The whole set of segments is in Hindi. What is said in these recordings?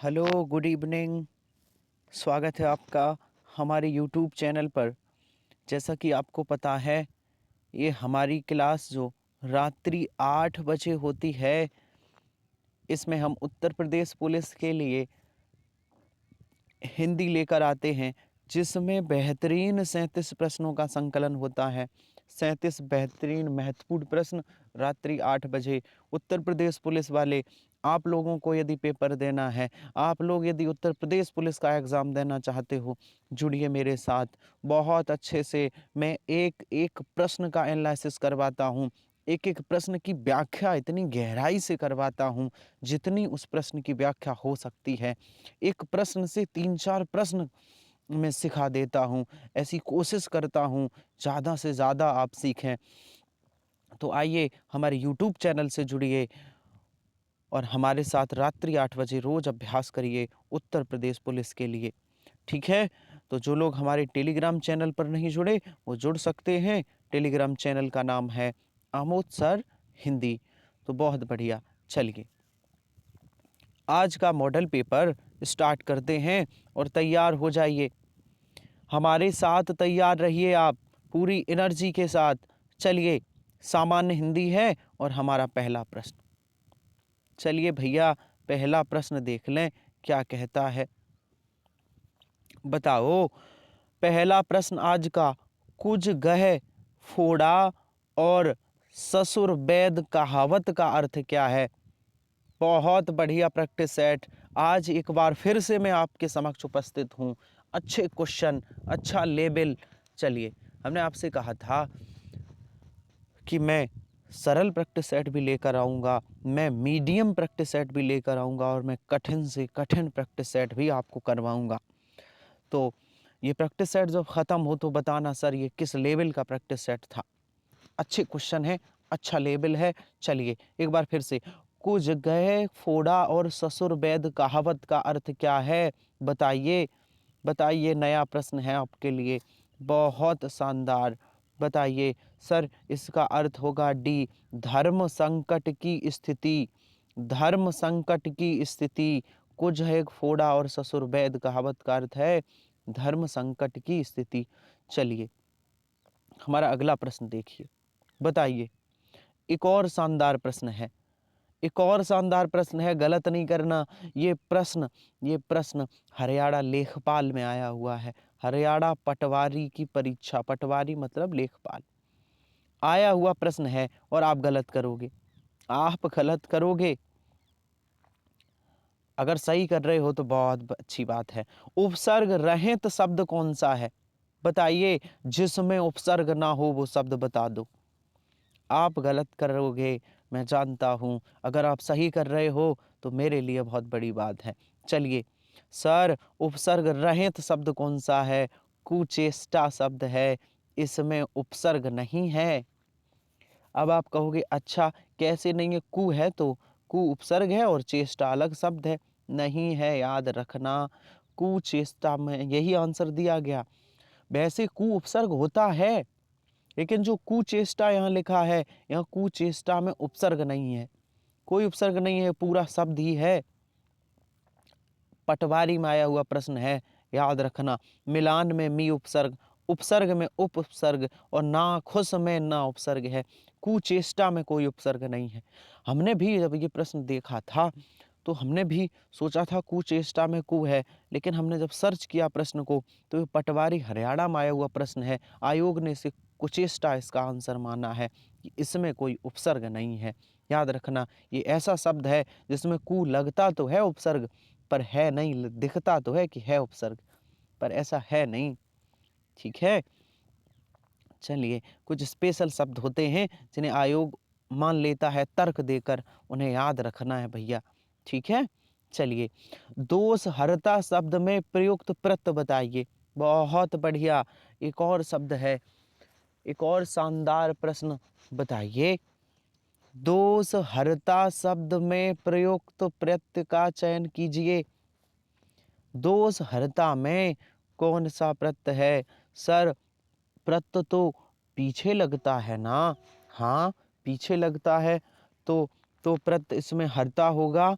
Hello, good evening. स्वागत है आपका हमारे यूट्यूब चैनल पर। जैसा कि आपको पता है, ये हमारी क्लास जो रात्रि 8 बजे होती है, इसमें हम उत्तर प्रदेश पुलिस के लिए हिंदी लेकर आते हैं, जिसमें बेहतरीन 37 प्रश्नों का संकलन होता है। 37 बेहतरीन महत्वपूर्ण प्रश्न रात्रि 8 बजे। उत्तर प्रदेश पुलिस वाले, आप लोगों को यदि पेपर देना है, आप लोग यदि उत्तर प्रदेश पुलिस का एग्ज़ाम देना चाहते हो, जुड़िए मेरे साथ। बहुत अच्छे से मैं एक एक प्रश्न का एनालिसिस करवाता हूँ, एक एक प्रश्न की व्याख्या इतनी गहराई से करवाता हूँ जितनी उस प्रश्न की व्याख्या हो सकती है। एक प्रश्न से 3-4 प्रश्न मैं सिखा देता हूँ। ऐसी कोशिश करता हूँ ज़्यादा से ज़्यादा आप सीखें। तो आइए हमारे यूट्यूब चैनल से जुड़िए और हमारे साथ रात्रि 8 बजे रोज़ अभ्यास करिए उत्तर प्रदेश पुलिस के लिए। ठीक है? तो जो लोग हमारे टेलीग्राम चैनल पर नहीं जुड़े, वो जुड़ सकते हैं। टेलीग्राम चैनल का नाम है आमोद सर हिंदी। तो बहुत बढ़िया, चलिए आज का मॉडल पेपर स्टार्ट करते हैं और तैयार हो जाइए। हमारे साथ तैयार रहिए आप पूरी एनर्जी के साथ। चलिए, सामान्य हिंदी है और हमारा पहला प्रश्न। चलिए भैया, पहला प्रश्न देख लें क्या कहता है। बताओ, पहला प्रश्न आज का, कुछ गह फोड़ा और ससुर वैद कहावत का अर्थ क्या है। बहुत बढ़िया प्रैक्टिस सेट। आज एक बार फिर से मैं आपके समक्ष उपस्थित हूँ। अच्छे क्वेश्चन, अच्छा लेवल। चलिए, हमने आपसे कहा था कि मैं सरल प्रैक्टिस सेट भी लेकर आऊँगा, मैं मीडियम प्रैक्टिस सेट भी लेकर आऊँगा और मैं कठिन से कठिन प्रैक्टिस सेट भी आपको करवाऊँगा। तो ये प्रैक्टिस सेट जब ख़त्म हो तो बताना सर ये किस लेवल का प्रैक्टिस सेट था। अच्छे क्वेश्चन है, अच्छा लेवल है। चलिए एक बार फिर से, कुछ गए फोड़ा और ससुर वैद कहावत का अर्थ क्या है, बताइए। बताइए, नया प्रश्न है आपके लिए। बहुत शानदार, बताइए। सर इसका अर्थ होगा डी, धर्म संकट की स्थिति। धर्म संकट की स्थिति। कुछ है फोड़ा और ससुर वैद कहावत का अर्थ है धर्म संकट की स्थिति। चलिए हमारा अगला प्रश्न देखिए, बताइए। एक और शानदार प्रश्न है, एक और शानदार प्रश्न है, गलत नहीं करना। ये प्रश्न हरियाणा लेखपाल में आया हुआ है। हरियाणा पटवारी की परीक्षा, पटवारी मतलब लेखपाल, आया हुआ प्रश्न है और आप गलत करोगे। आप गलत करोगे। अगर सही कर रहे हो तो बहुत अच्छी बात है। उपसर्ग रहित शब्द कौन सा है, बताइए। जिसमें उपसर्ग ना हो वो शब्द बता दो। आप गलत करोगे, मैं जानता हूँ। अगर आप सही कर रहे हो तो मेरे लिए बहुत बड़ी बात है। चलिए सर, उपसर्ग रहित शब्द कौन सा है। कुचेष्टा शब्द है, इसमें उपसर्ग नहीं है। अब आप कहोगे अच्छा कैसे नहीं है, कु है तो कु उपसर्ग है और चेष्टा अलग शब्द है। नहीं है, याद रखना। कुचेष्टा में यही आंसर दिया गया। वैसे कु उपसर्ग होता है, लेकिन जो कुचेष्टा यहाँ लिखा है, यहाँ कुचेष्टा में उपसर्ग नहीं है, कोई उपसर्ग नहीं है, पूरा शब्द ही है। पटवारी में आया हुआ प्रश्न है, याद रखना। मिलान में मी उपसर्ग, उपसर्ग में उप उपसर्ग और नाखुश में ना उपसर्ग है। कुचेष्टा में कोई उपसर्ग नहीं है। हमने भी जब ये प्रश्न देखा था तो हमने भी सोचा था कुचेष्टा में कु है, लेकिन हमने जब सर्च किया प्रश्न को तो ये पटवारी हरियाणा में आया हुआ प्रश्न है। आयोग ने इसे कुचेष्टा इसका आंसर माना है कि इसमें कोई उपसर्ग नहीं है। याद रखना, ये ऐसा शब्द है जिसमें कु लगता तो है उपसर्ग पर है नहीं, दिखता तो है कि है उपसर्ग पर ऐसा है नहीं। ठीक है। चलिए, कुछ स्पेशल शब्द होते हैं जिन्हें आयोग मान लेता है तर्क देकर, उन्हें याद रखना है भैया। ठीक है। चलिए, दोष हरता शब्द में प्रयुक्त प्रत्यय बताइए। बहुत बढ़िया, एक और शब्द है, एक और शानदार प्रश्न, बताइए। दोष हरता शब्द में प्रयुक्त प्रत्यय का चयन कीजिए। दोष हरता में कौन सा प्रत्यय है। सर प्रत्यय तो पीछे लगता है ना। हाँ, पीछे लगता है तो प्रत्यय इसमें हरता होगा।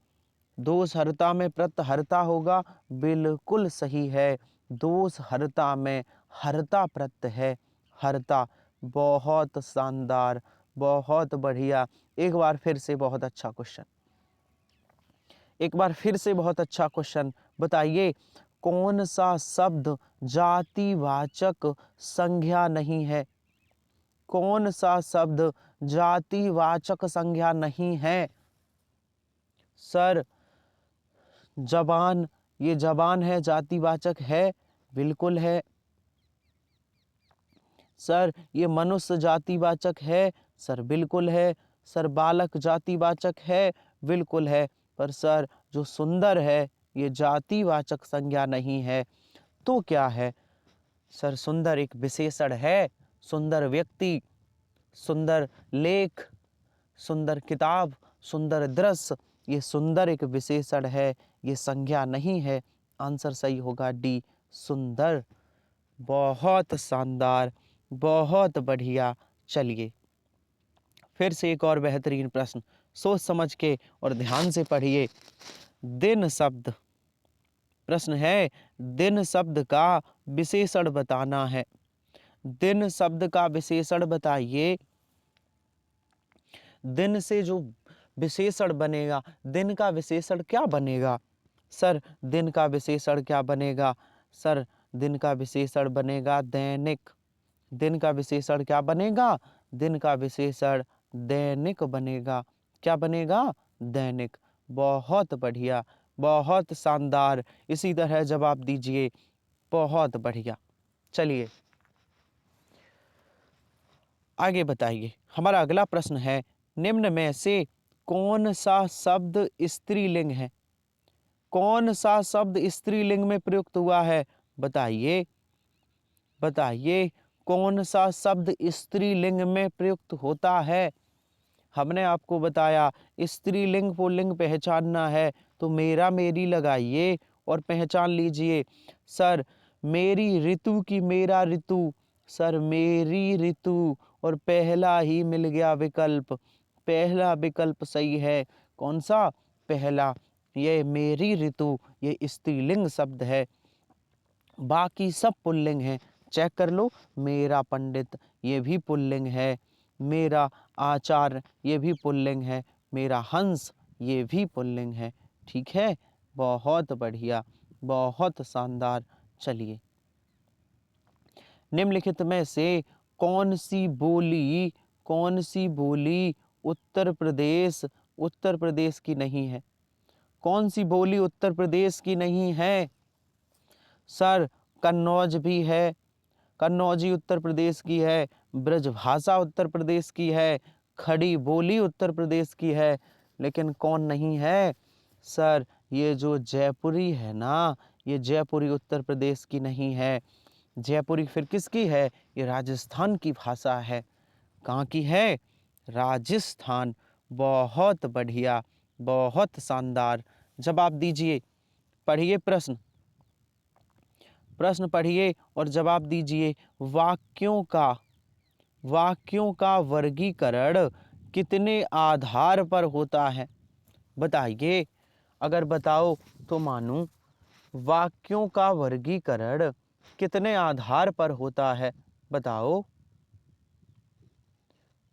दोषहर्ता में प्रत्यहर्ता होगा, बिल्कुल सही है। दोषहर्ता में हर्ता प्रत्यय है, हर्ता। बहुत शानदार, बहुत बढ़िया। एक बार फिर से बहुत अच्छा क्वेश्चन, एक बार फिर से बहुत अच्छा क्वेश्चन। बताइए कौन सा शब्द जातिवाचक संज्ञा नहीं है? कौन सा शब्द जातिवाचक संज्ञा नहीं है? सर जबान, ये जबान है, जातिवाचक है? बिल्कुल है। सर ये मनुष्य जातिवाचक है? सर बिल्कुल है। सर बालक जातिवाचक है? बिल्कुल है। पर सर जो सुंदर है ये जातिवाचक संज्ञा नहीं है, तो क्या है? सर सुंदर एक विशेषण है। सुंदर व्यक्ति, सुंदर लेख, सुंदर किताब, सुंदर दृश्य, ये सुंदर एक विशेषण है, ये संज्ञा नहीं है। आंसर सही होगा डी, सुंदर। बहुत शानदार, बहुत बढ़िया। चलिए फिर से एक और बेहतरीन प्रश्न, सोच समझ के और ध्यान से पढ़िए। दिन शब्द, प्रश्न है दिन शब्द का विशेषण बताना है। दिन शब्द का विशेषण बताइए। दिन से जो विशेषण बनेगा, दिन का विशेषण क्या बनेगा? सर दिन का विशेषण क्या बनेगा? सर दिन का विशेषण बनेगा दैनिक। दिन का विशेषण क्या बनेगा? दिन का विशेषण दैनिक बनेगा। क्या बनेगा? दैनिक। बहुत बढ़िया, बहुत शानदार। इसी तरह जवाब दीजिए। बहुत बढ़िया। चलिए आगे बताइए। हमारा अगला प्रश्न है, निम्न में से कौन सा शब्द स्त्रीलिंग है? कौन सा शब्द स्त्रीलिंग में प्रयुक्त हुआ है? बताइए, बताइए कौन सा शब्द स्त्रीलिंग में प्रयुक्त होता है? हमने आपको बताया स्त्रीलिंग पुल्लिंग पहचानना है तो मेरा मेरी लगाइए और पहचान लीजिए। सर मेरी ऋतु की मेरा ऋतु, सर मेरी ऋतु, और पहला ही मिल गया विकल्प। पहला विकल्प सही है। कौन सा? पहला। ये मेरी ऋतु ये स्त्रीलिंग शब्द है, बाकी सब पुल्लिंग हैं। चेक कर लो। मेरा पंडित ये भी पुल्लिंग है, मेरा आचार्य ये भी पुल्लिंग है, मेरा हंस ये भी पुल्लिंग है। ठीक है, बहुत बढ़िया, बहुत शानदार। चलिए निम्नलिखित में से कौन सी बोली, कौन सी बोली उत्तर प्रदेश की नहीं है? कौन सी बोली उत्तर प्रदेश की नहीं है? सर कन्नौज भी है, कन्नौजी उत्तर प्रदेश की है, ब्रजभाषा उत्तर प्रदेश की है, खड़ी बोली उत्तर प्रदेश की है, लेकिन कौन नहीं है? सर ये जो जयपुरी है ना, ये जयपुरी उत्तर प्रदेश की नहीं है। जयपुरी फिर किसकी है? ये राजस्थान की भाषा है। कहाँ की है? राजस्थान। बहुत बढ़िया, बहुत शानदार। जवाब दीजिए, पढ़िए प्रश्न, प्रश्न पढ़िए और जवाब दीजिए। वाक्यों का वर्गीकरण कितने आधार पर होता है? बताइए, अगर बताओ तो मानूं। वाक्यों का वर्गीकरण कितने आधार पर होता है? बताओ,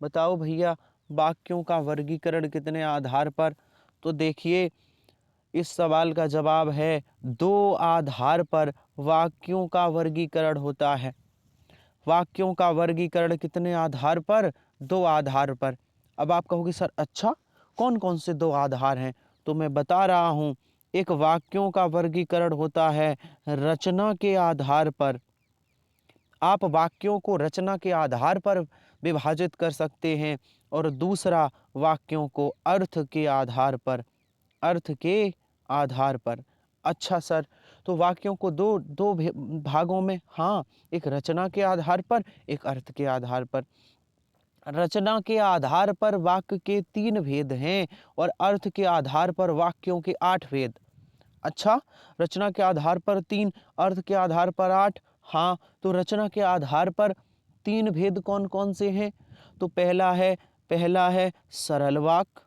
बताओ भैया, वाक्यों का वर्गीकरण कितने आधार पर? तो देखिए इस सवाल का जवाब है दो आधार पर वाक्यों का वर्गीकरण होता है। वाक्यों का वर्गीकरण कितने आधार पर? दो आधार पर। अब आप कहोगे सर अच्छा कौन कौन से दो आधार हैं? तो मैं बता रहा हूँ। एक वाक्यों का वर्गीकरण होता है रचना के आधार पर। आप वाक्यों को रचना के आधार पर विभाजित कर सकते हैं, और दूसरा वाक्यों को अर्थ के आधार पर, अर्थ के आधार पर। अच्छा सर, तो वाक्यों को दो दो भागों में, हाँ, एक रचना के आधार पर, एक अर्थ के आधार पर। रचना के आधार पर वाक्य के 3 भेद हैं और अर्थ के आधार पर वाक्यों के 8 भेद। अच्छा, रचना के आधार पर 3, अर्थ के आधार पर 8। हाँ, तो रचना के आधार पर 3 भेद कौन कौन से हैं? तो पहला है सरल वाक्य,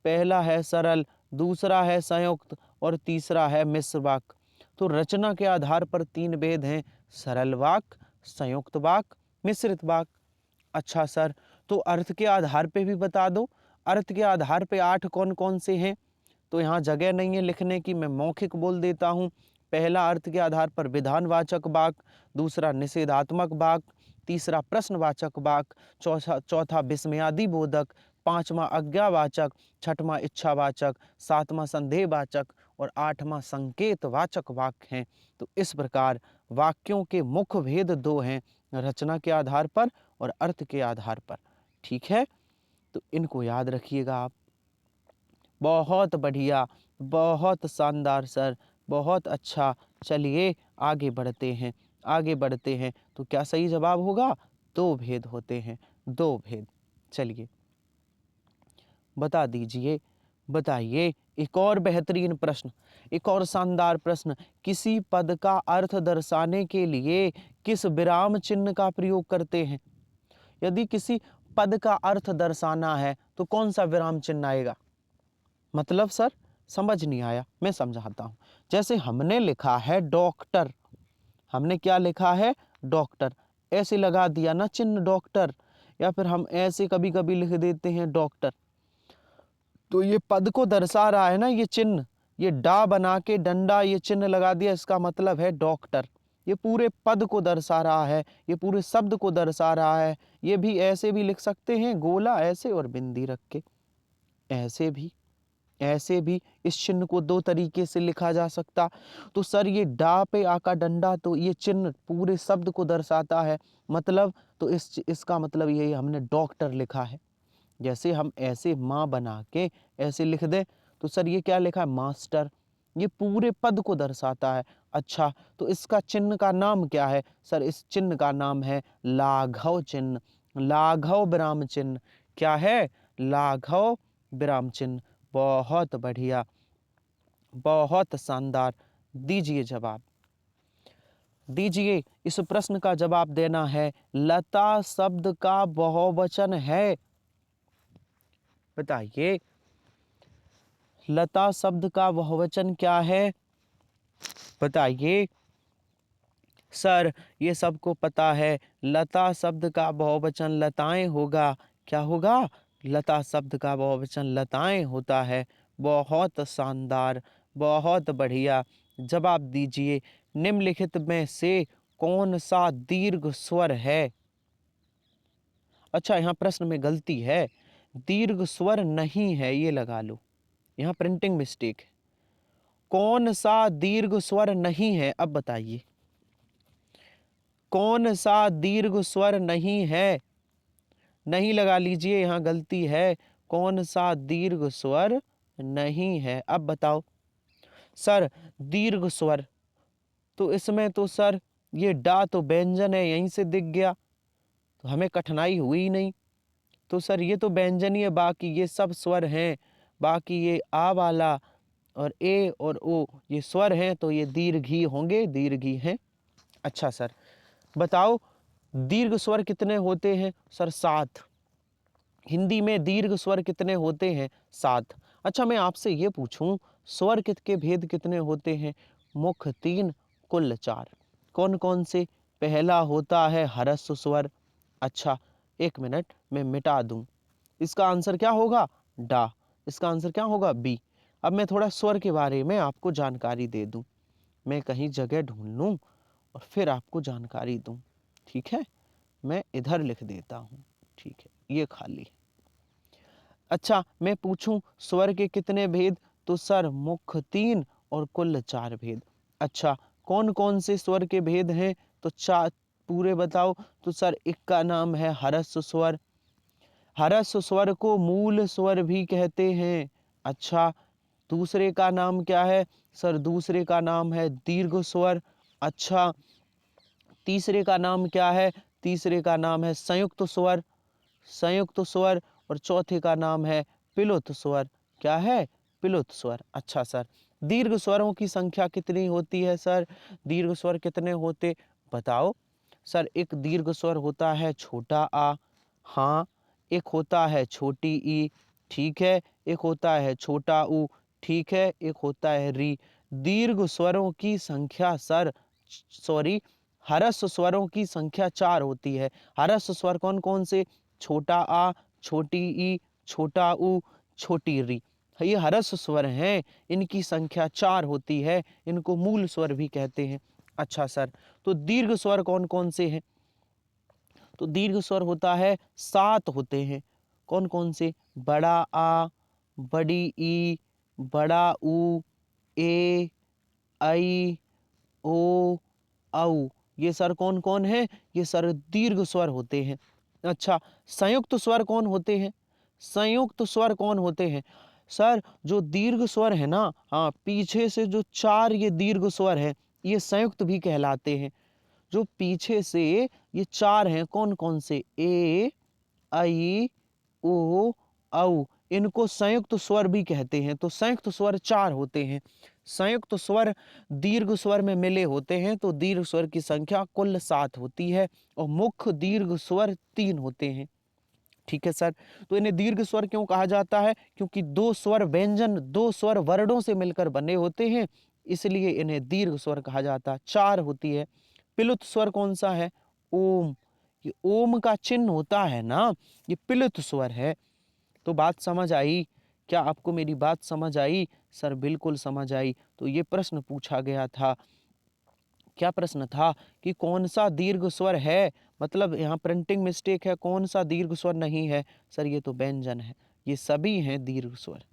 पहला है सरल दूसरा है संयुक्त और तीसरा है मिश्र वाक्य। तो रचना के आधार पर 3 भेद हैं, सरल वाक्य, संयुक्त वाक्य, मिश्रित वाक्य। अच्छा सर, तो अर्थ के आधार पे भी बता दो। अर्थ के आधार पे 8 कौन कौन से हैं? तो यहाँ जगह नहीं है लिखने की, मैं मौखिक बोल देता हूँ। पहला अर्थ के आधार पर विधानवाचक वाक्य, दूसरा निषेधात्मक वाक्य, तीसरा प्रश्नवाचक वाक्य, चौथा विस्मयादि बोधक, पांचवा आज्ञावाचक, छठवां इच्छावाचक, सातवां संदेहवाचक और आठवां संकेतवाचक वाक्य हैं। तो इस प्रकार वाक्यों के मुख्य भेद 2 हैं, रचना के आधार पर और अर्थ के आधार पर। ठीक है, तो इनको याद रखिएगा आप। बहुत बढ़िया, बहुत शानदार सर, बहुत अच्छा। चलिए आगे बढ़ते हैं, आगे बढ़ते हैं। तो क्या सही जवाब होगा? 2 भेद होते हैं, 2 भेद। चलिए बता दीजिए, बताइए। एक और बेहतरीन प्रश्न, एक और शानदार प्रश्न। किसी पद का अर्थ दर्शाने के लिए किस विराम चिन्ह का प्रयोग करते हैं? यदि किसी पद का अर्थ दर्शाना है तो कौन सा विराम चिन्ह आएगा? मतलब सर समझ नहीं आया, मैं समझाता हूँ। जैसे हमने लिखा है डॉक्टर, हमने क्या लिखा है? डॉक्टर, ऐसे लगा दिया ना चिन्ह डॉक्टर, या फिर हम ऐसे कभी कभी लिख देते हैं डॉक्टर। तो ये पद को दर्शा रहा है ना ये चिन्ह, ये डा बना के डंडा ये चिन्ह लगा दिया, इसका मतलब है डॉक्टर। ये पूरे पद को दर्शा रहा है, ये पूरे शब्द को दर्शा रहा है। ये भी ऐसे भी लिख सकते हैं, गोला ऐसे और बिंदी रख के, ऐसे भी, ऐसे भी इस चिन्ह को 2 तरीके से लिखा जा सकता। तो सर ये डा पे आका डंडा, तो ये चिन्ह पूरे शब्द को दर्शाता है, मतलब तो इसका मतलब यही हमने डॉक्टर लिखा है। जैसे हम ऐसे माँ बना के ऐसे लिख दें तो सर ये क्या लिखा है? मास्टर। ये पूरे पद को दर्शाता है। अच्छा, तो इसका चिन्ह का नाम क्या है? सर इस चिन्ह का नाम है लाघव चिन्ह, लाघव विराम चिन्ह। क्या है? लाघव विराम चिन्ह। बहुत बढ़िया, बहुत शानदार। दीजिए जवाब, दीजिए। इस प्रश्न का जवाब देना है, लता शब्द का बहुवचन है। बताइए, लता शब्द का बहुवचन क्या है? बताइए। सर ये सबको पता है, लता शब्द का बहुवचन लताएं होगा। क्या होगा? लता शब्द का बहुवचन लताएं होता है। बहुत शानदार, बहुत बढ़िया। जवाब दीजिए, निम्नलिखित में से कौन सा दीर्घ स्वर है? अच्छा, यहाँ प्रश्न में गलती है, दीर्घ स्वर नहीं है, ये लगा लो, यहाँ प्रिंटिंग मिस्टेक है। कौन सा दीर्घ स्वर नहीं है? अब बताइए, कौन सा दीर्घ स्वर नहीं है? नहीं लगा लीजिए, यहाँ गलती है। कौन सा दीर्घ स्वर नहीं है? अब बताओ। सर दीर्घ स्वर, तो इसमें तो सर ये डा तो व्यंजन है, यहीं से दिख गया, तो हमें कठिनाई हुई ही नहीं। तो सर ये तो व्यंजन ही है, बाकी ये सब स्वर हैं। बाकी ये आ वाला और ए और ओ ये स्वर हैं, तो ये दीर्घी होंगे, दीर्घी हैं। अच्छा सर बताओ, दीर्घ स्वर कितने होते हैं? सर 7। हिंदी में दीर्घ स्वर कितने होते हैं? 7। अच्छा मैं आपसे ये पूछूं, स्वर के भेद कितने होते हैं? मुख्य 3, कुल 4। कौन कौन से? पहला होता है ह्रस्व स्वर। अच्छा 1 मिनट मैं मिटा दूं, इसका आंसर क्या होगा? डा। इसका आंसर क्या होगा? बी। अब मैं थोड़ा स्वर के बारे में आपको जानकारी दे दूं, मैं कहीं जगह ढूंढ लूं और फिर आपको जानकारी दूं। ठीक है, मैं इधर लिख देता हूं। ठीक है, ये खाली। अच्छा मैं पूछूं स्वर के कितने भेद? तो सर मुख्य 3 और कुल 4 भेद। अच्छा कौन कौन से स्वर के भेद हैं? तो 4 पूरे बताओ। तो सर एक का नाम है ह्रस्व स्वर, ह्रस्व स्वर को मूल स्वर भी कहते हैं। अच्छा दूसरे का नाम क्या है? सर दूसरे का नाम है दीर्घ स्वर। अच्छा तीसरे का नाम क्या है? तीसरे का नाम है संयुक्त स्वर, संयुक्त स्वर। और चौथे का नाम है पिलुत स्वर। क्या है? पिलुत स्वर। अच्छा सर दीर्घ स्वरों की संख्या कितनी होती है? सर दीर्घ स्वर कितने होते बताओ। सर एक दीर्घ स्वर होता है छोटा आ, हाँ। एक होता है छोटी ई, ठीक है। एक होता है छोटा ऊ, ठीक है, एक होता है री। दीर्घ स्वरों की संख्या हरस स्वरों की संख्या 4 होती है। हरस स्वर कौन कौन से? छोटा आ, छोटी ई, छोटा ऊ, छोटी री। ये हरस स्वर हैं, इनकी संख्या 4 होती है, इनको मूल स्वर भी कहते हैं। अच्छा सर, तो दीर्घ स्वर कौन कौन से हैं? तो दीर्घ स्वर होता है 7 होते हैं। कौन कौन से? बड़ा आ, बड़ी ई, बड़ा ऊ, ए, आई, ओ, औ। ये सर कौन कौन है? ये सर दीर्घ स्वर होते हैं। अच्छा, संयुक्त स्वर कौन होते हैं? संयुक्त स्वर कौन होते हैं? सर जो दीर्घ स्वर है ना, हाँ, पीछे से जो 4 ये दीर्घ स्वर है, ये संयुक्त भी कहलाते हैं। जो पीछे से ये 4 हैं, कौन कौन से? ए, आई, ओ, औ। इनको संयुक्त स्वर भी कहते हैं। तो संयुक्त स्वर 4 होते हैं। संयुक्त स्वर दीर्घ स्वर में मिले होते हैं, तो दीर्घ स्वर की संख्या कुल 7 होती है और मुख्य दीर्घ स्वर 3 होते हैं। ठीक है सर, तो इन्हें दीर्घ स्वर क्यों कहा जाता है? क्योंकि दो स्वर वर्णों से मिलकर बने होते हैं, इसलिए इन्हें दीर्घ स्वर कहा जाता है। 4 होती है। पिलुत स्वर कौन सा है? ओम। ये ओम का चिन्ह होता है ना, ये पिलुत स्वर है। तो बात समझ आई? क्या आपको मेरी बात समझ आई? सर बिल्कुल समझ आई। तो ये प्रश्न पूछा गया था। क्या प्रश्न था कि कौन सा दीर्घ स्वर है, मतलब यहाँ प्रिंटिंग मिस्टेक है, कौन सा दीर्घ स्वर नहीं है? सर ये तो व्यंजन है, ये सभी हैं दीर्घ स्वर।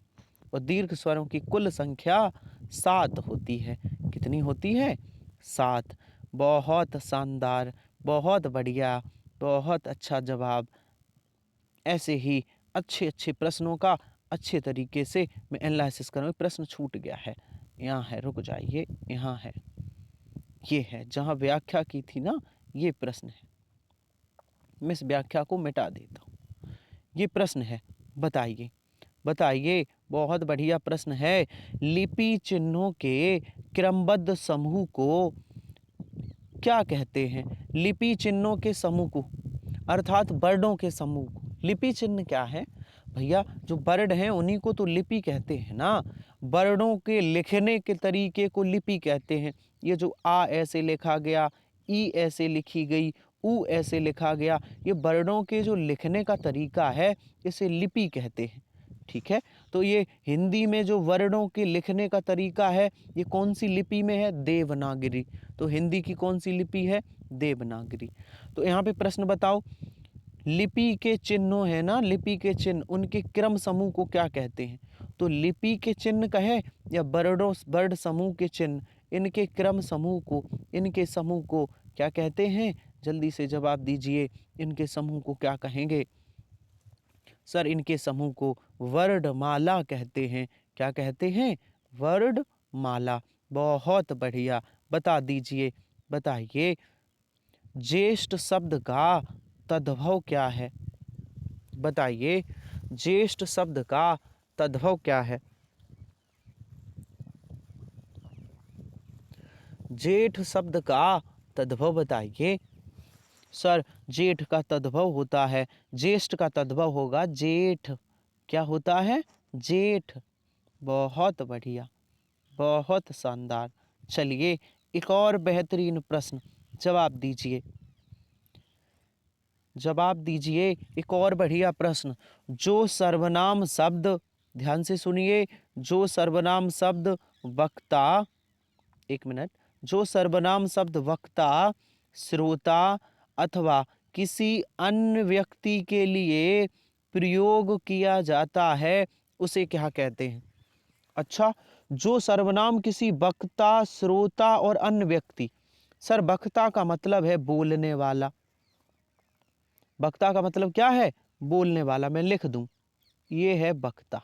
और दीर्घ स्वरों की कुल संख्या 7 होती है। कितनी होती है? 7। बहुत शानदार, बहुत बढ़िया, बहुत अच्छा जवाब। ऐसे ही अच्छे अच्छे प्रश्नों का अच्छे तरीके से मैं एनालिसिस करूँ। प्रश्न छूट गया है, यहाँ है, रुक जाइए, यहाँ है, ये है जहाँ व्याख्या की थी ना, ये प्रश्न है। मैं इस व्याख्या को मिटा देता हूँ। ये प्रश्न है, बताइए बताइए, बहुत बढ़िया प्रश्न है। लिपि चिन्हों के क्रमबद्ध समूह को क्या कहते हैं? लिपि चिन्हों के समूह को, अर्थात वर्डों के समूह को। लिपि चिन्ह क्या है भैया? जो वर्ड हैं उन्हीं को तो लिपि कहते हैं ना। वर्डों के लिखने के तरीके को लिपि कहते हैं। ये जो आ ऐसे लिखा गया, ई ऐसे लिखी गई, ऊ ऐसे लिखा गया, ये वर्डों के जो लिखने का तरीका है, इसे लिपि कहते हैं। ठीक है, तो ये हिंदी में जो वर्णों के लिखने का तरीका है, ये कौन सी लिपि में है? देवनागरी। तो हिंदी की कौन सी लिपि है? देवनागरी। तो यहाँ पे प्रश्न बताओ, लिपि के चिन्हों है ना, लिपि के चिन्ह, उनके क्रम समूह को क्या कहते हैं? तो लिपि के चिन्ह कहे या वर्ड समूह के चिन्ह, इनके क्रम समूह को, इनके समूह को क्या कहते हैं? जल्दी से जवाब दीजिए, इनके समूह को क्या कहेंगे? सर इनके समूह को वर्णमाला कहते हैं। क्या कहते हैं? वर्णमाला। बहुत बढ़िया, बता दीजिए, बताइए, ज्येष्ठ शब्द का तद्भव क्या है? बताइए, ज्येष्ठ शब्द का तद्भव क्या है? जेठ शब्द का तद्भव बताइए। सर जेठ का तद्भव होता है, ज्येष्ठ का तद्भव होगा जेठ। क्या होता है? जेठ। बहुत बढ़िया, बहुत शानदार। चलिए एक और बेहतरीन प्रश्न, जवाब दीजिए, जवाब दीजिए। एक और बढ़िया प्रश्न, जो सर्वनाम शब्द, ध्यान से सुनिए, जो सर्वनाम शब्द वक्ता, एक मिनट, जो सर्वनाम शब्द वक्ता, श्रोता अथवा किसी अन्य व्यक्ति के लिए प्रयोग किया जाता है, उसे क्या कहते हैं? अच्छा, जो सर्वनाम किसी वक्ता, श्रोता और अन्य व्यक्ति, सर वक्ता का मतलब है बोलने वाला। वक्ता का मतलब क्या है? बोलने वाला। मैं लिख दूं, ये है वक्ता।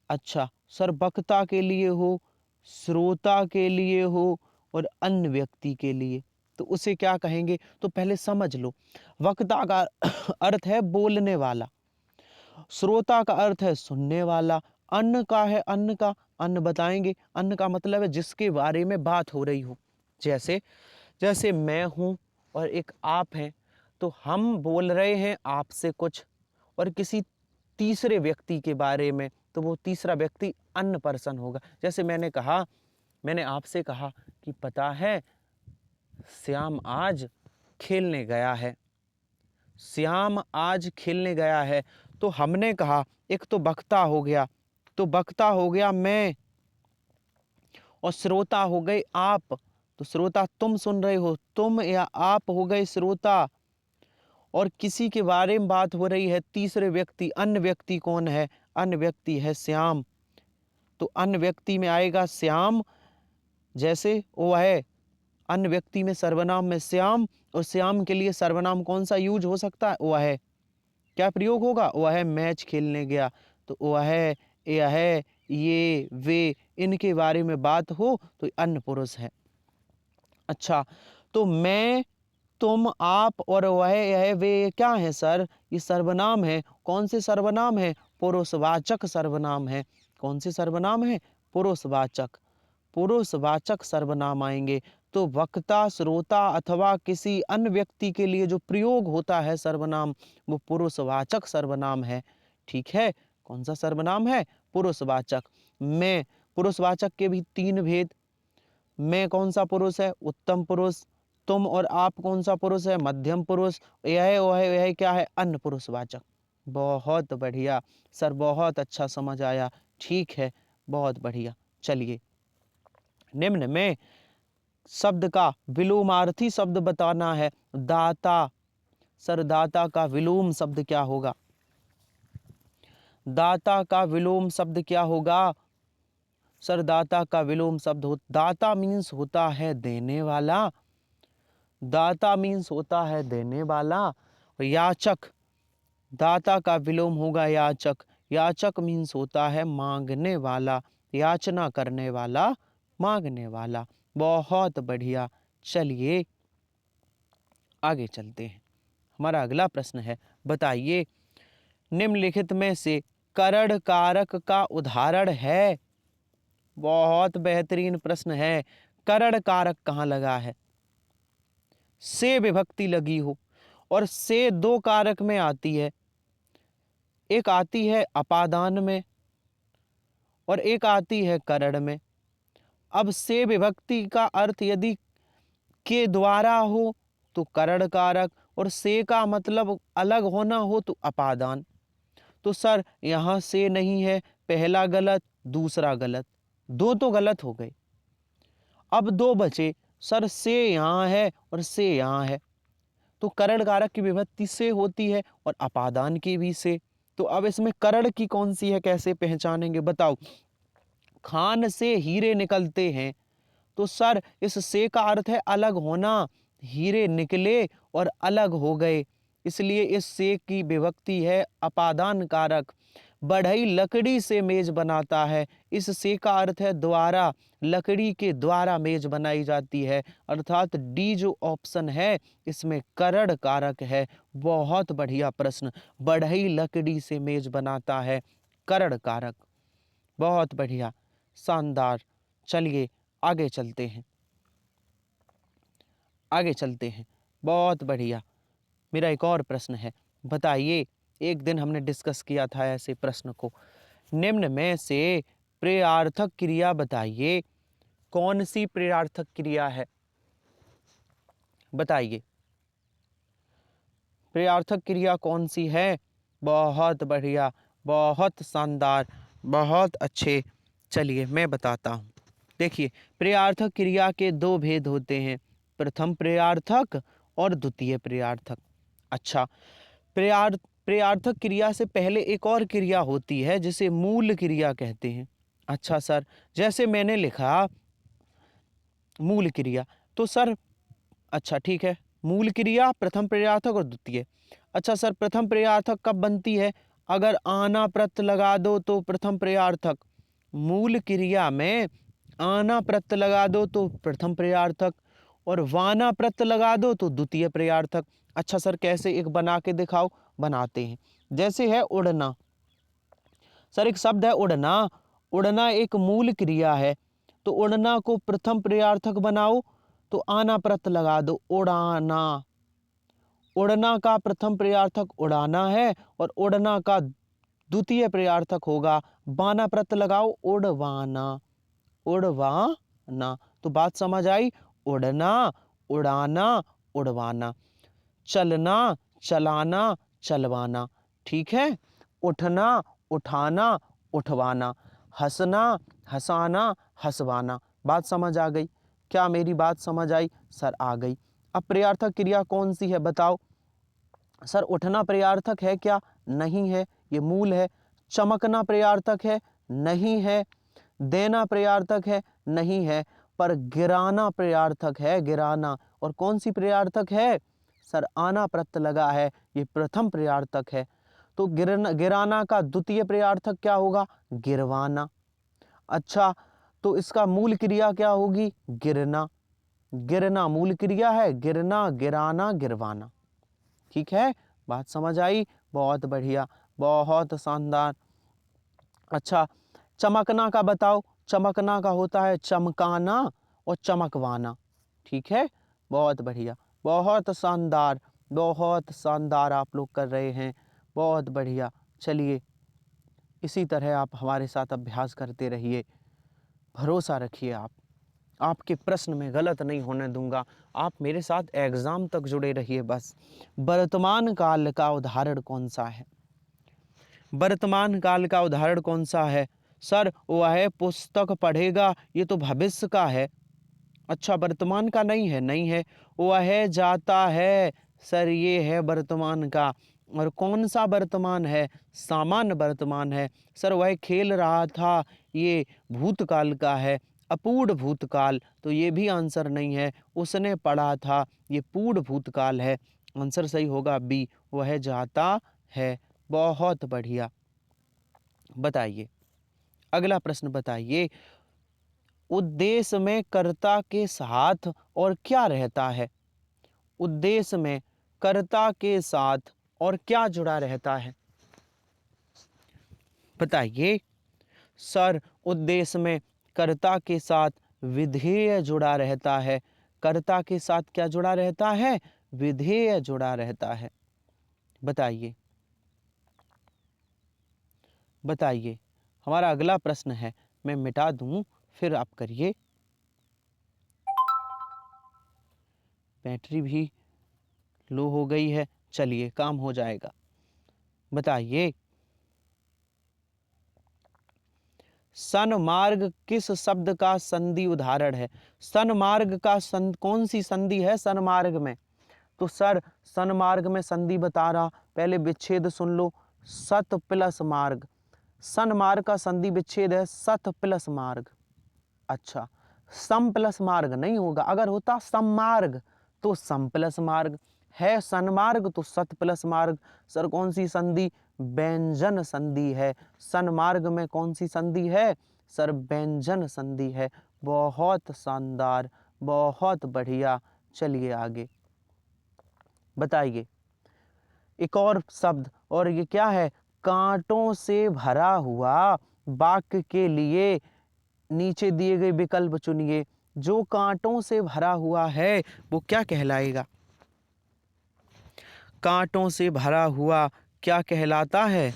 अच्छा सर, वक्ता के लिए हो, श्रोता के लिए हो और अन्य व्यक्ति के लिए, तो उसे क्या कहेंगे? तो पहले समझ लो, वक्ता का अर्थ है बोलने वाला, श्रोता का अर्थ है सुनने वाला, अन्न का है, अन्न का, अन्न बताएंगे, अन्न का मतलब है जिसके बारे में बात हो रही हो। जैसे जैसे मैं हूं और एक आप हैं, तो हम बोल रहे हैं आपसे कुछ और किसी तीसरे व्यक्ति के बारे में, तो वो तीसरा व्यक्ति अन पर्सन होगा। जैसे मैंने आपसे कहा कि पता है श्याम आज खेलने गया है, श्याम आज खेलने गया है। तो हमने कहा एक तो वक्ता हो गया, तो वक्ता हो गया मैं, और श्रोता हो गए आप। तो श्रोता तुम सुन रहे हो, तुम या आप हो गए श्रोता। और किसी के बारे में बात हो रही है, तीसरे व्यक्ति, अन्य व्यक्ति कौन है? अन्य व्यक्ति है श्याम। तो अन्य व्यक्ति में आएगा श्याम, जैसे वो है अन्य व्यक्ति में सर्वनाम में श्याम, और श्याम के लिए सर्वनाम कौन सा यूज हो सकता है? वह है, क्या प्रयोग होगा? वह है मैच खेलने गया। तो वह है, यह है, ये, वे, इनके बारे में बात हो तो अन्य पुरुष है। अच्छा, तो मैं, तुम, आप और वह, यह, वे क्या है सर? ये सर्वनाम है। कौन से सर्वनाम है? पुरुषवाचक सर्वनाम है। कौन से सर्वनाम है? पुरुषवाचक। पुरुषवाचक सर्वनाम आएंगे। तो वक्ता, श्रोता अथवा किसी अन्य व्यक्ति के लिए जो प्रयोग होता है सर्वनाम, वो पुरुषवाचक सर्वनाम है। ठीक है, कौन सा सर्वनाम है? पुरुषवाचक। मैं, पुरुषवाचक के भी तीन भेद। मैं कौन सा पुरुष है? उत्तम पुरुष। तुम और आप कौन सा पुरुष है? मध्यम पुरुष। यह क्या है? अन्य पुरुषवाचक। बहुत बढ़िया सर, बहुत अच्छा समझ आया। ठीक है, बहुत बढ़िया। चलिए, निम्न में शब्द का विलोमार्थी शब्द बताना है। दाता। सर दाता का विलोम शब्द क्या होगा? दाता का विलोम शब्द क्या होगा? सर दाता का विलोम शब्द दाता मीन्स होता है देने वाला। दाता मीन्स होता है देने वाला। याचक, दाता का विलोम होगा याचक। याचक मीन्स होता है मांगने वाला, याचना करने वाला, मांगने वाला। बहुत बढ़िया। चलिए आगे चलते हैं। हमारा अगला प्रश्न है, बताइए निम्नलिखित में से करण कारक का उदाहरण है। बहुत बेहतरीन प्रश्न है। करण कारक कहाँ लगा है? से विभक्ति लगी हो, और से दो कारक में आती है। एक आती है अपादान में और एक आती है करण में। अब से विभक्ति का अर्थ यदि के द्वारा हो तो करण कारक, और से का मतलब अलग होना हो तो अपादान। तो सर यहां से नहीं है, पहला गलत, दूसरा गलत, दो तो गलत हो गए। अब दो बचे। सर से यहां है और से यहां है, तो करण कारक की विभक्ति से होती है और अपादान की भी से। तो अब इसमें करण की कौन सी है, कैसे पहचानेंगे बताओ? खान से हीरे निकलते हैं, तो सर इस से का अर्थ है अलग होना। हीरे निकले और अलग हो गए, इसलिए इस से की विभक्ति है अपादान कारक। बढ़ई लकड़ी से मेज बनाता है, इस से का अर्थ है द्वारा, लकड़ी के द्वारा मेज बनाई जाती है, अर्थात डी जो ऑप्शन है इसमें करण कारक है। बहुत बढ़िया प्रश्न। बढ़ई लकड़ी से मेज बनाता है, करण कारक। बहुत बढ़िया, शानदार। चलिए आगे चलते हैं, आगे चलते हैं। बहुत बढ़िया। मेरा एक और प्रश्न है, बताइए, एक दिन हमने डिस्कस किया था ऐसे प्रश्न को। निम्न में से प्रेयार्थक क्रिया बताइए। कौन सी प्रेयार्थक क्रिया है? बताइए, प्रेयार्थक क्रिया कौन सी है? बहुत बढ़िया, बहुत शानदार, बहुत अच्छे। चलिए मैं बताता हूँ। देखिए, प्रेयार्थक क्रिया के दो भेद होते हैं, प्रथम प्रेयार्थक और द्वितीय प्रेयार्थक। अच्छा, प्रेयार्थक क्रिया से पहले एक और क्रिया होती है जिसे मूल क्रिया कहते हैं। अच्छा सर, जैसे मैंने लिखा मूल क्रिया, तो सर अच्छा ठीक है, मूल क्रिया, प्रथम प्रेयार्थक और द्वितीय। अच्छा सर, प्रथम प्रेयार्थक कब बनती है? अगर आना प्रत्यय लगा दो तो प्रथम प्रेयार्थक। मूल क्रिया में आना प्रत्यय लगा दो तो प्रथम प्रेयार्थक, और वाना प्रत्यय लगा दो तो द्वितीय प्रेयार्थक। अच्छा सर, कैसे? एक बना के दिखाओ। बनाते हैं। जैसे है उड़ना। सर एक शब्द है उड़ना, उड़ना एक मूल क्रिया है, तो उड़ना को प्रथम प्रेयार्थक बनाओ तो आना प्रत्यय लगा दो, उड़ाना। उड़ना का प्रथम प्रेयार्थक उड़ाना है और उड़ना का द्वितीय प्रयार्थक होगा, बाना प्रत्यय लगाओ, उड़वाना, उड़वाना। तो बात समझ आई, उड़ना, उड़ाना, उड़वाना। चलना, चलाना, चलवाना। ठीक है। उठना, उठाना, उठवाना। हंसना, हंसाना, हंसवाना। बात समझ आ गई? क्या मेरी बात समझ आई? सर आ गई। अब प्रयार्थक क्रिया कौन सी है बताओ? सर उठना प्रयार्थक है क्या? नहीं है, ये मूल है। चमकना प्रयार्थक है? नहीं है। देना प्रयार्थक है? नहीं है। पर गिराना प्रयार्थक है, गिराना। और कौन सी प्रयार्थक है? सर आना प्रत्यय लगा है, ये प्रथम प्रयार्थक है। तो गिराना का द्वितीय प्रयार्थक क्या होगा? गिरवाना। अच्छा, तो इसका मूल क्रिया क्या होगी? गिरना। गिरना मूल क्रिया है, गिरना, गिराना, गिरवाना। ठीक है, बात समझ आई? बहुत बढ़िया, बहुत शानदार। अच्छा, चमकना का बताओ। चमकना का होता है चमकाना और चमकवाना। ठीक है, बहुत बढ़िया, बहुत शानदार, बहुत शानदार आप लोग कर रहे हैं, बहुत बढ़िया। चलिए, इसी तरह आप हमारे साथ अभ्यास करते रहिए, भरोसा रखिए आप। आपके प्रश्न में गलत नहीं होने दूंगा। आप मेरे साथ एग्जाम तक जुड़े रहिए बस। वर्तमान काल का उदाहरण कौन सा है? वर्तमान काल का उदाहरण कौन सा है? सर वह पुस्तक पढ़ेगा, ये तो भविष्य का है। अच्छा, वर्तमान का नहीं है? नहीं है। वह जाता है, सर ये है वर्तमान का। और कौन सा वर्तमान है? सामान्य वर्तमान है। सर वह खेल रहा था, ये भूतकाल का है, अपूर्ण भूतकाल। तो ये भी आंसर नहीं है। उसने पढ़ा था, ये पूर्ण भूतकाल है। आंसर सही होगा बी, वह जाता है। बहुत बढ़िया। बताइए, अगला प्रश्न बताइए। उद्देश्य में कर्ता के साथ और क्या रहता है? उद्देश्य में कर्ता के साथ और क्या जुड़ा रहता है? बताइए। सर उद्देश्य में कर्ता के साथ विधेय जुड़ा रहता है। कर्ता के साथ क्या जुड़ा रहता है? विधेय जुड़ा रहता है। बताइए, बताइए। हमारा अगला प्रश्न है, मैं मिटा दूं फिर आप करिए। बैटरी भी लो हो गई है, चलिए काम हो जाएगा। बताइए, सन्मार्ग किस शब्द का संधि उदाहरण है? सन्मार्ग का कौन सी संधि है सन्मार्ग में? तो सर सन्मार्ग में संधि बता रहा, पहले विच्छेद सुन लो। सत प्लस मार्ग। सन्मार्ग का संधि विच्छेद है सत प्लस मार्ग। अच्छा, सम प्लस मार्ग नहीं होगा। अगर होता सम्मार्ग तो सम प्लस मार्ग है। सन्मार्ग तो सत प्लस मार्ग। सर कौन सी संधि? व्यंजन संधि है। सन्मार्ग में कौन सी संधि है? सर व्यंजन संधि है। बहुत शानदार, बहुत बढ़िया। चलिए आगे बताइए। एक और शब्द, और ये क्या है? कांटों से भरा हुआ वाक्य के लिए नीचे दिए गए विकल्प चुनिए। जो कांटों से भरा हुआ है वो क्या कहलाएगा? कांटों से भरा हुआ क्या कहलाता है?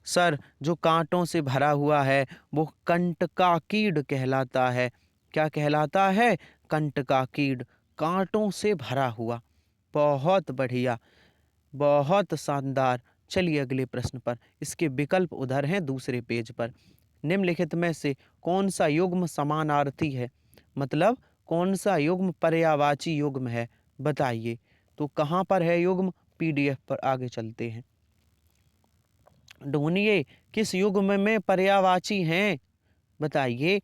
सर जो कांटों से भरा हुआ है वो कंटकाकीड़ कहलाता है। क्या कहलाता है? कंटकाकीड़, कांटों से भरा हुआ। बहुत बढ़िया, बहुत शानदार। चलिए अगले प्रश्न पर। इसके विकल्प उधर हैं दूसरे पेज पर। निम्नलिखित में से कौन सा युग्म समानार्थी है? मतलब कौन सा युग्म पर्यायवाची युग्म है? बताइए। तो कहाँ पर है युग्म? पीडीएफ पर आगे चलते हैं। ढूंढिए किस युग्म में पर्यायवाची हैं। बताइए।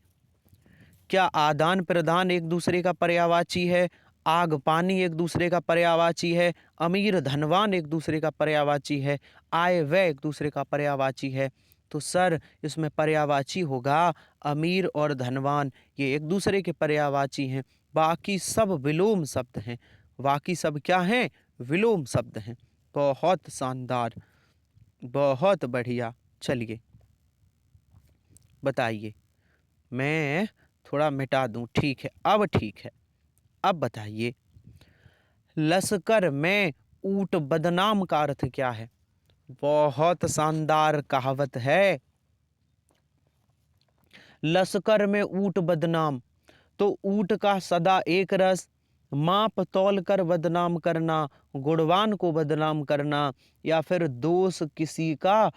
क्या आदान प्रदान एक दूसरे का पर्यायवाची है? आग पानी एक दूसरे का पर्यायवाची है? अमीर धनवान एक दूसरे का पर्यायवाची है? आय व्यय एक दूसरे का पर्यायवाची है? तो सर इसमें पर्यायवाची होगा अमीर और धनवान, ये एक दूसरे के पर्यायवाची हैं। बाकी सब विलोम शब्द हैं। बाकी सब क्या हैं? विलोम शब्द हैं। बहुत शानदार, बहुत बढ़िया। चलिए बताइए। मैं थोड़ा मिटा दूं, ठीक है, अब ठीक है। अब बताइए। लश्कर में ऊंट बदनाम का अर्थ क्या है? बहुत शानदार कहावत है। लश्कर में ऊंट बदनाम, तो ऊंट का सदा एक रस, माप तौल कर बदनाम करना, गुणवान को बदनाम करना, या फिर दोष किसी का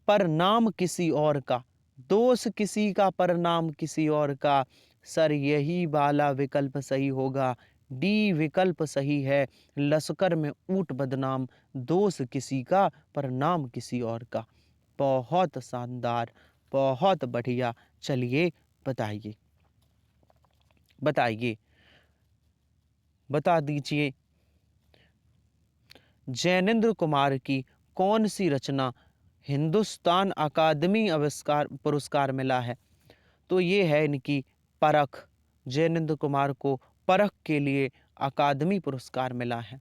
पर नाम किसी और का। दोष किसी का पर नाम किसी और का। सर यही वाला विकल्प सही होगा, डी विकल्प सही है। लश्कर में ऊंट बदनाम, दोष किसी का पर नाम किसी और का। बहुत शानदार, बहुत बढ़िया। चलिए बताइए, बताइए, बता दीजिए, जैनेंद्र कुमार की कौन सी रचना हिंदुस्तान अकादमी आविष्कार पुरस्कार मिला है? तो ये है इनकी परख। जैनेंद्र कुमार को परख के लिए अकादमी पुरस्कार मिला है।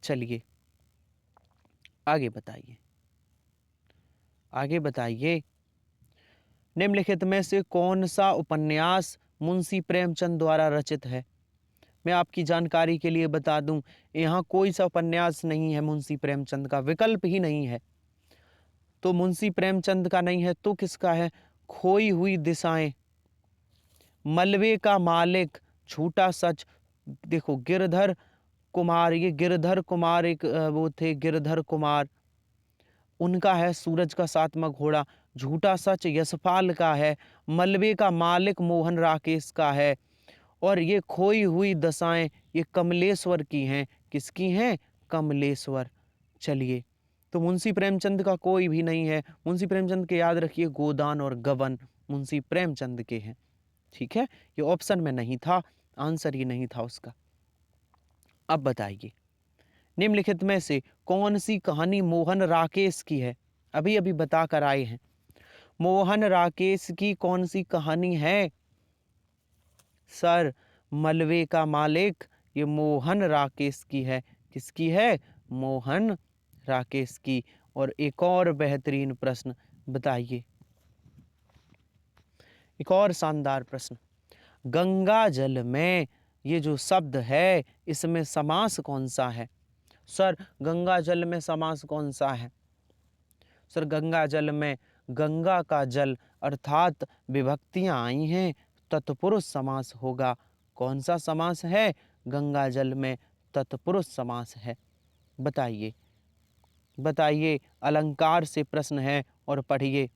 चलिए आगे बताइए, आगे बताइए। निम्नलिखित में से कौन सा उपन्यास मुंशी प्रेमचंद द्वारा रचित है? मैं आपकी जानकारी के लिए बता दूं, यहाँ कोई सा उपन्यास नहीं है मुंशी प्रेमचंद का, विकल्प ही नहीं है। तो मुंशी प्रेमचंद का नहीं है तो किसका है? खोई हुई दिशाएं, मलबे का मालिक, झूठा सच। देखो गिरधर कुमार, ये गिरधर कुमार एक वो थे, गिरधर कुमार, उनका है सूरज का सातवां घोड़ा। झूठा सच यशपाल का है। मलबे का मालिक मोहन राकेश का है। और ये खोई हुई दशाएं ये कमलेश्वर की हैं। किसकी हैं? कमलेश्वर। चलिए, तो मुंशी प्रेमचंद का कोई भी नहीं है। मुंशी प्रेमचंद के याद रखिए, गोदान और गबन मुंशी प्रेमचंद के हैं। ठीक है, ये ऑप्शन में नहीं था, आंसर ही नहीं था उसका। अब बताइए, निम्नलिखित में से कौन सी कहानी मोहन राकेश की है? अभी अभी बता कर आए हैं। मोहन राकेश की कौन सी कहानी है? सर मलबे का मालिक, ये मोहन राकेश की है। किसकी है? मोहन राकेश की। और एक और बेहतरीन प्रश्न बताइए, एक और शानदार प्रश्न। गंगा जल में ये जो शब्द है इसमें समास कौन सा है? सर गंगा जल में समास कौन सा है? सर गंगा जल में गंगा का जल अर्थात विभक्तियां आई हैं, तत्पुरुष समास होगा। कौन सा समास है? गंगा जल में तत्पुरुष समास है। बताइए, बताइए, अलंकार से प्रश्न है और पढ़िए।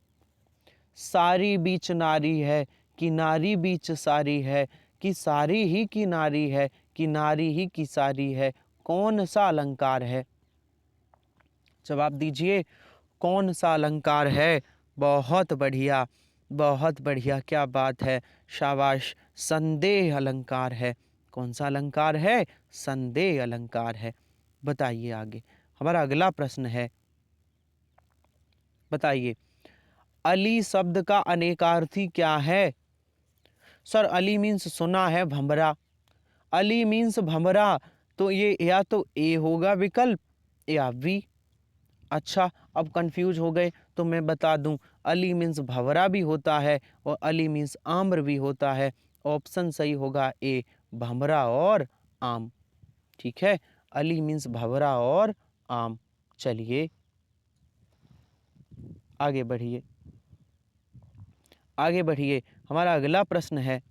सारी बीच नारी है कि नारी बीच सारी है, कि सारी ही की नारी है, कि नारी ही की सारी है, कौन सा अलंकार है? जवाब दीजिए, कौन सा अलंकार है? बहुत बढ़िया, बहुत बढ़िया, क्या बात है, शाबाश। संदेह अलंकार है। कौन सा अलंकार है? संदेह अलंकार है। बताइए आगे, हमारा अगला प्रश्न है, बताइए, अली शब्द का अनेकार्थी क्या है? सर अली मीन्स सुना है, भंवरा। अली मीन्स भंवरा, तो ये या तो ए होगा विकल्प या बी। अच्छा, अब कंफ्यूज हो गए तो मैं बता दूं, अली मीन्स भंवरा भी होता है और अली मीन्स आम्र भी होता है। ऑप्शन सही होगा ए, भंवरा और आम। ठीक है, अली मीन्स भंवरा और आम। चलिए आगे बढ़िए, आगे बढ़िए। हमारा अगला प्रश्न है,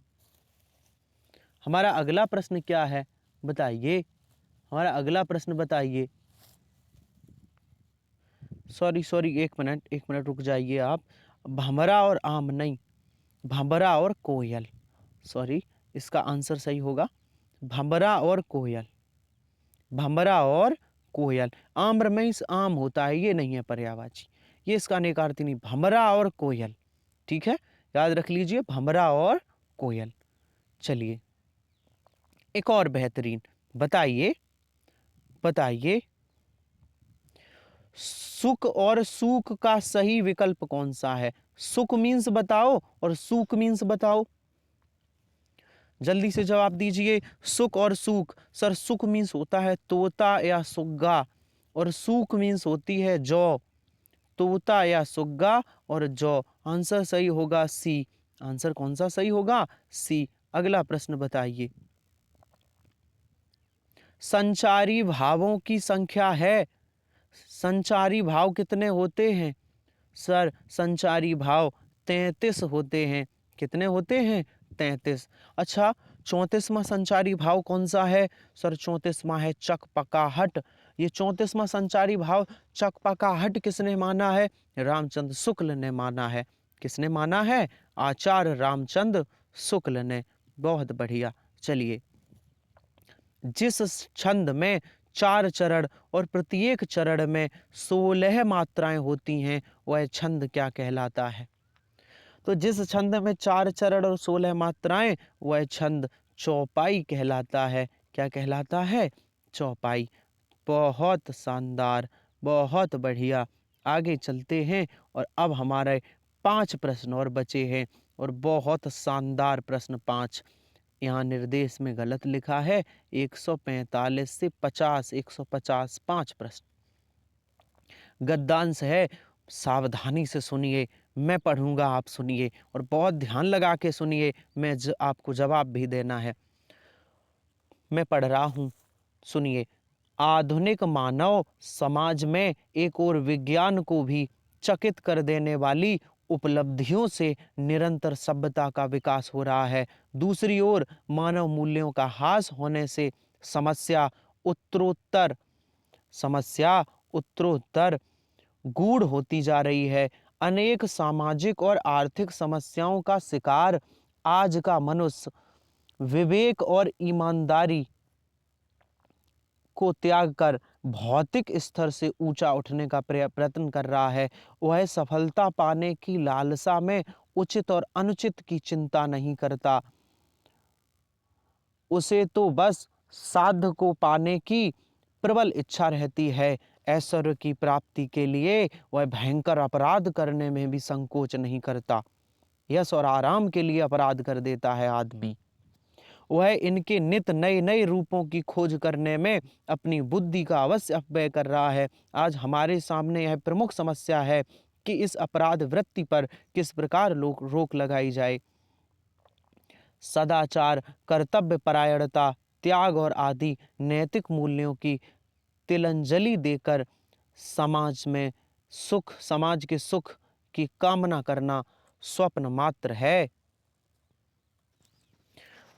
हमारा अगला प्रश्न क्या है? बताइए, हमारा अगला प्रश्न बताइए। सॉरी सॉरी, एक मिनट, एक मिनट रुक जाइए आप। भंवरा और आम नहीं, भंवरा और कोयल। सॉरी, इसका आंसर सही होगा भंवरा और कोयल। भंवरा और कोयल। आम्र में इस आम होता है, ये नहीं है पर्यायवाची, ये इसका अनेकार्थी नहीं। भंवरा और कोयल। ठीक है, याद रख लीजिए, भंवरा और कोयल। चलिए एक और बेहतरीन, बताइए, बताइए, सुख और सूख का सही विकल्प कौन सा है? सुख मीन्स बताओ और सूख मीन्स बताओ। जल्दी से जवाब दीजिए, सुख और सूख। सर सुख मीन्स होता है तोता या सुग्गा, और सूख मीन्स होती है जौ। तोता या सुग्गा और जौ। आंसर सही होगा सी। आंसर कौन सा सही होगा? सी। अगला प्रश्न बताइए, संचारी भावों की संख्या है। संचारी भाव कितने होते हैं? सर संचारी भाव 33 होते हैं। कितने होते हैं? 33। अच्छा 34वां संचारी भाव कौन सा है? सर 34वां है चकपकाहट। ये 34वां संचारी भाव चकपकाहट किसने माना है? रामचंद्र शुक्ल ने माना है। किसने माना है? आचार्य रामचंद्र शुक्ल ने। बहुत बढ़िया। चलिए, जिस छंद में 4 चरण और प्रत्येक चरण में 16 मात्राएं होती हैं वह छंद क्या कहलाता है? तो जिस छंद में 4 चरण और 16 मात्राएं वह छंद चौपाई कहलाता है। क्या कहलाता है? चौपाई। बहुत शानदार, बहुत बढ़िया। आगे चलते हैं और अब हमारे 5 प्रश्न और बचे हैं और बहुत शानदार प्रश्न 5। यहाँ निर्देश में गलत लिखा है। 145 से 50, 150 5 प्रश्न। गद्यांश है, सावधानी से सुनिए। मैं पढ़ूंगा, आप सुनिए और बहुत ध्यान लगा के सुनिए। आपको जवाब भी देना है। मैं पढ़ रहा हूँ, सुनिए। आधुनिक मानव समाज में एक और विज्ञान को भी चकित कर देने वाली उपलब्धियों से निरंतर सभ्यता का विकास हो रहा है। दूसरी ओर मानव मूल्यों का ह्रास होने से समस्या उत्तरोत्तर गूढ़ होती जा रही है। अनेक सामाजिक और आर्थिक समस्याओं का शिकार आज का मनुष्य विवेक और ईमानदारी को त्याग कर भौतिक स्तर से ऊंचा उठने का प्रयत्न कर रहा है। वह सफलता पाने की लालसा में उचित और अनुचित की चिंता नहीं करता। उसे तो बस साध्य को पाने की प्रबल इच्छा रहती है। ऐश्वर्य की प्राप्ति के लिए वह भयंकर अपराध करने में भी संकोच नहीं करता। यश और आराम के लिए अपराध कर देता है आदमी। वह इनके नित नए नए रूपों की खोज करने में अपनी बुद्धि का अवश्य अपव्यय कर रहा है। आज हमारे सामने यह प्रमुख समस्या है कि इस अपराध वृत्ति पर किस प्रकार रोक लगाई जाए। सदाचार, कर्तव्य परायणता, त्याग और आदि नैतिक मूल्यों की तिलांजलि देकर समाज के सुख की कामना करना स्वप्न मात्र है।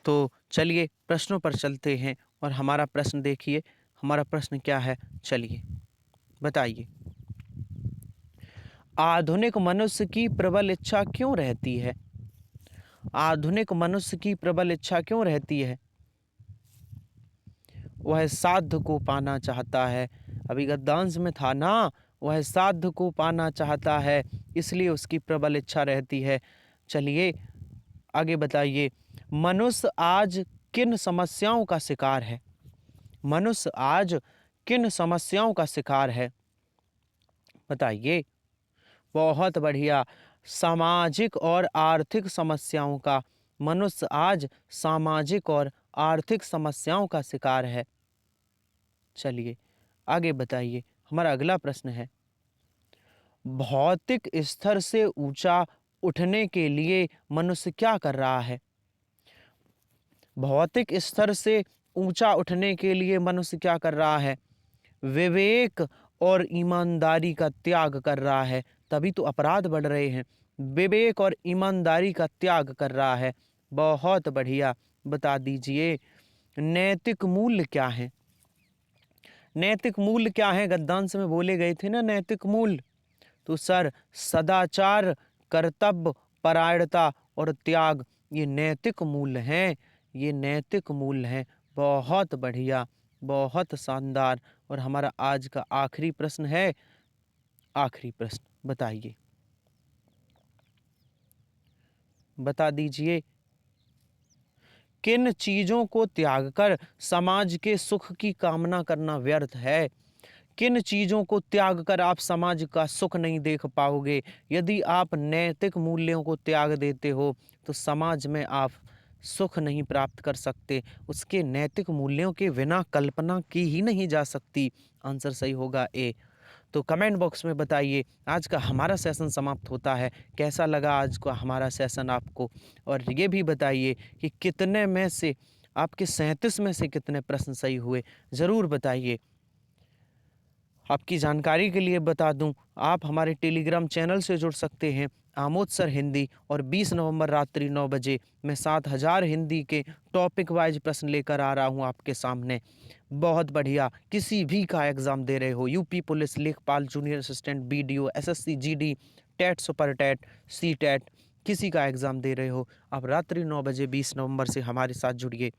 तो चलिए प्रश्नों पर चलते हैं और हमारा प्रश्न देखिए। हमारा प्रश्न क्या है? चलिए बताइए। आधुनिक मनुष्य की प्रबल इच्छा क्यों रहती है? आधुनिक मनुष्य की प्रबल इच्छा क्यों रहती है? वह साध्य को पाना चाहता है। अभी गद्यांश में था ना, वह साध्य को पाना चाहता है, इसलिए उसकी प्रबल इच्छा रहती है। चलिए आगे बताइए। मनुष्य आज किन समस्याओं का शिकार है? मनुष्य आज किन समस्याओं का शिकार है? बताइए। बहुत बढ़िया। सामाजिक और आर्थिक समस्याओं का। मनुष्य आज सामाजिक और आर्थिक समस्याओं का शिकार है। चलिए आगे बताइए। हमारा अगला प्रश्न है, भौतिक स्तर से ऊंचा उठने के लिए मनुष्य क्या कर रहा है? भौतिक स्तर से ऊंचा उठने के लिए मनुष्य क्या कर रहा है? विवेक और ईमानदारी का त्याग कर रहा है। तभी तो अपराध बढ़ रहे हैं। विवेक और ईमानदारी का त्याग कर रहा है। बहुत बढ़िया। बता दीजिए नैतिक मूल्य क्या है? नैतिक मूल्य क्या है? गद्यांश में बोले गए थे ना नैतिक मूल्य। तो सर सदाचार, कर्तव्य परायणता और त्याग, ये नैतिक मूल्य हैं। ये नैतिक मूल्य हैं। बहुत बढ़िया, बहुत शानदार। और हमारा आज का आखिरी प्रश्न है। आखिरी प्रश्न बताइए। बता दीजिए किन चीजों को त्याग कर समाज के सुख की कामना करना व्यर्थ है? किन चीजों को त्याग कर आप समाज का सुख नहीं देख पाओगे? यदि आप नैतिक मूल्यों को त्याग देते हो तो समाज में आप सुख नहीं प्राप्त कर सकते। उसके नैतिक मूल्यों के बिना कल्पना की ही नहीं जा सकती। आंसर सही होगा ए। तो कमेंट बॉक्स में बताइए। आज का हमारा सेशन समाप्त होता है। कैसा लगा आज का हमारा सेशन आपको? और ये भी बताइए कि कितने में से आपके 37 में से कितने प्रश्न सही हुए, ज़रूर बताइए। आपकी जानकारी के लिए बता दूं, आप हमारे टेलीग्राम चैनल से जुड़ सकते हैं, आमोद सर हिंदी, और 20 नवंबर रात्रि 9 बजे मैं 7000 हिंदी के टॉपिक वाइज प्रश्न लेकर आ रहा हूं आपके सामने। बहुत बढ़िया, किसी भी का एग्ज़ाम दे रहे हो, यूपी पुलिस, लेखपाल, junior assistant, BDO, SSC, GD, TET, super TET, C TET, किसी का एग्ज़ाम दे रहे हो, आप रात्रि 9 बजे 20 नवंबर से हमारे साथ जुड़िए।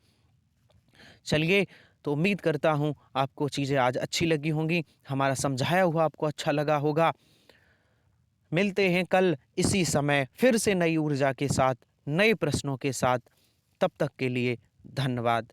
चलिए, तो उम्मीद करता हूँ आपको चीज़ें आज अच्छी लगी होंगी, हमारा समझाया हुआ आपको अच्छा लगा होगा। मिलते हैं कल इसी समय फिर से नई ऊर्जा के साथ, नए प्रश्नों के साथ। तब तक के लिए धन्यवाद।